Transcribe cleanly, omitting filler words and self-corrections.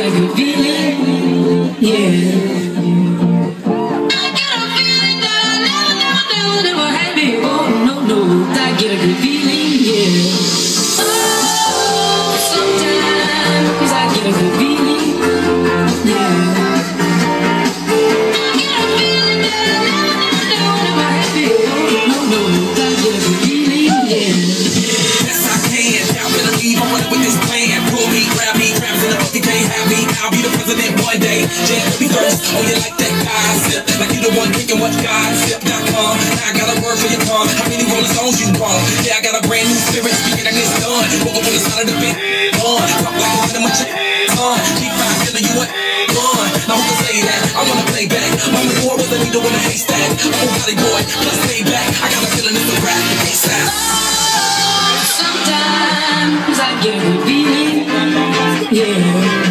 get a good feeling, yeah. I get a feeling that I never had before. No, I get a good feeling, yeah. Oh, sometimes I get a good feeling, yeah. I get a feeling that I never had before. No, I get a good feeling, yeah. Yes, I can. Y'all better leave. I'm running with this plan. Pull me, grab me, traps in the bucket, can't have me. I'll be the president one day. Jam me first. Oh, you like that gossip? Like you the one kicking what gossip.com. Now I got a word for your tongue. How many Rolling Stones you want? Yeah, I got a brand new spirit speaking and it's done. Woke up on the side of the bed. Talk like one of my chick. G5 killer, you a gun. Now who can say that? I wanna play back. Mama boy was a needle in a haystack. I'm a body boy, plus payback. I got a feeling it's a rap. ASAP. Sometimes I get a good feeling, yeah.